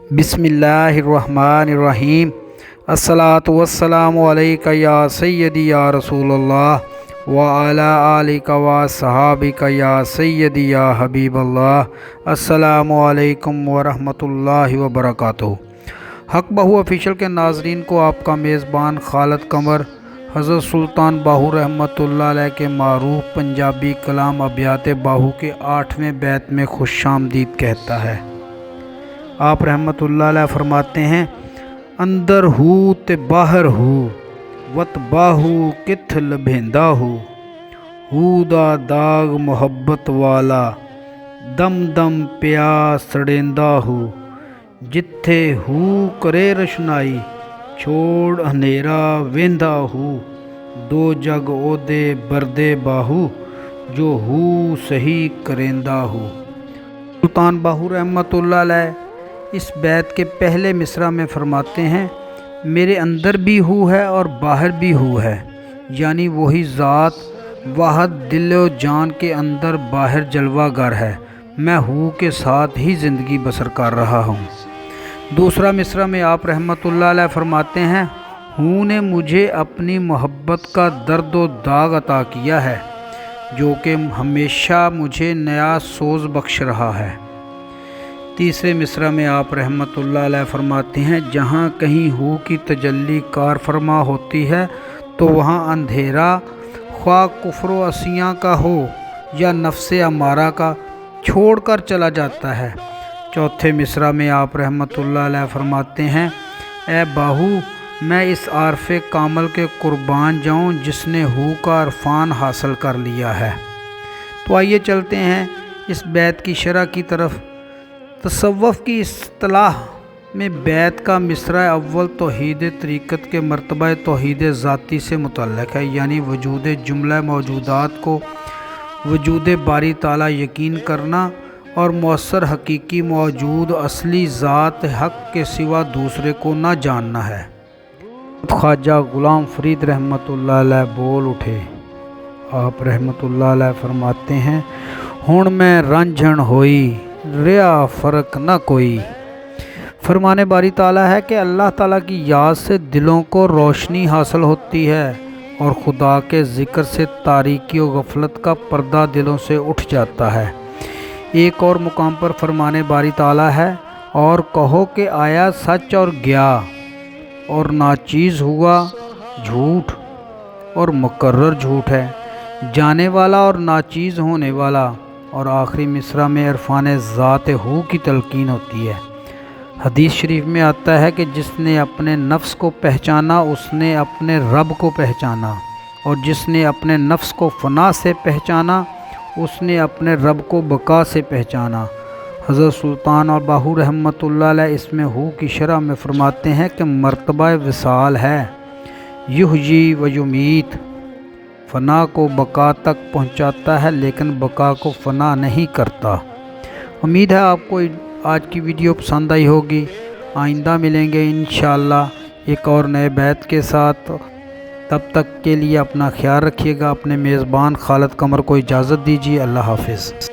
बिस्मिल्लाहिर्रहमानिर्रहीम। अस्सलातु वस्सलामु अलैका या सय्यदी या रसूल अल्लाह व अला आलिका व सहाबिका या सय्यदी या हबीब अल्लाह। अस्सलामु अलैकुम व रहमतुल्लाहि व बरकातुहू। हक बाहू ऑफिशियल के नाजरीन को आपका मेज़बान खालिद कमर हज़रत सुल्तान बाहू रहमतुल्लाह अलैह के मारूफ पंजाबी कलाम अबियात बाहू के 8वें बैत में खुशामदीद कहता है। आप रहमतुल्लाह अलैह फरमाते हैं, अंदर हू ते बाहर हू वत बाहू किथ लभेंदा हू दा दाग मुहब्बत वाला दम दम प्यास सड़ेंदा हू जिथे हू करे रशनाई छोड़ हनेरा वेंदा हू दो जग ओदे बरदे बाहू जो हू सही करेंदा हू। सुल्तान बाहू रहमतुल्लाह अलैह इस बैत के पहले मिसरा में फरमाते हैं, मेरे अंदर भी हू है और बाहर भी हू है, यानी वही ज़ात वाहद दिल व जान के अंदर बाहर जलवागर है। मैं हू के साथ ही ज़िंदगी बसर कर रहा हूँ। दूसरा मिसरा में आप रहमतुल्लाह अलैह फरमाते हैं, हू ने मुझे अपनी मोहब्बत का दर्द व दाग अता किया है जो कि हमेशा मुझे नया सोज बख्श रहा है। तीसरे मिसरा में आप रहमतुल्लाह अलैह फरमाते हैं, जहाँ कहीं हू की तजल्ली कार फरमा होती है तो वहाँ अंधेरा ख्वाह कुफ्र व असियाँ का हो या नफ्से अमारा का छोड़ कर चला जाता है। चौथे मिसरा में आप रहमतुल्लाह अलैह फरमाते हैं, ए बाहू मैं इस आरफ़े कामल के कुर्बान जाऊँ जिसने हू का अरफान हासिल कर लिया है। तो आइए चलते हैं इस बैत की शरह की तरफ। तसव्वुफ़ की इस्तिलाह में बैत का मिसरा अव्वल तौहीद तरीक़त के मरतबा तौहीद ज़ाती से मुतल्लक़ है, यानी वजूद जुमला मौजूदात को वजूद बारी ताला यकीन करना और मौसर हकीकी मौजूद असली ज़ात हक़ के सिवा दूसरे को ना जानना है। ख्वाजा ग़ुलाम फ़रीद रहमतुल्लाह अलैह बोल उठे। आप रहमतुल्लाह अलैह फरमाते हैं, हुण मैं रंझण होई रिया फ़र्क न कोई। फरमाने बारी ताला है कि अल्लाह ताला की याद से दिलों को रोशनी हासिल होती है और खुदा के ज़िक्र से तारीकी और गफलत का पर्दा दिलों से उठ जाता है। एक और मुकाम पर फरमाने बारी ताला है, और कहो कि आया सच और गया और नाचीज़ हुआ झूठ और मुकर्रर झूठ है, जाने वाला और नाचीज़ होने वाला। और आखिरी मिसरा में इरफान ज़ात हू की तलकीन होती है। हदीस शरीफ में आता है कि जिसने अपने नफ्स को पहचाना उसने अपने रब को पहचाना, और जिसने अपने नफ्स को फ़ना से पहचाना उसने अपने रब को बका से पहचाना। हज़रत सुल्तान और बाहू रहमतुल्लाह अलैह इसमें हू की शरह में फरमाते हैं कि मर्तबा विसाल है, युहयी व युमीत, फ़ना को बका तक पहुंचाता है लेकिन बका को फ़ना नहीं करता। उम्मीद है आपको आज की वीडियो पसंद आई होगी। आइंदा मिलेंगे इंशाअल्लाह एक और नए बैत के साथ। तब तक के लिए अपना ख्याल रखिएगा। अपने मेज़बान खालिद कमर को इजाज़त दीजिए। अल्लाह हाफ़िज़।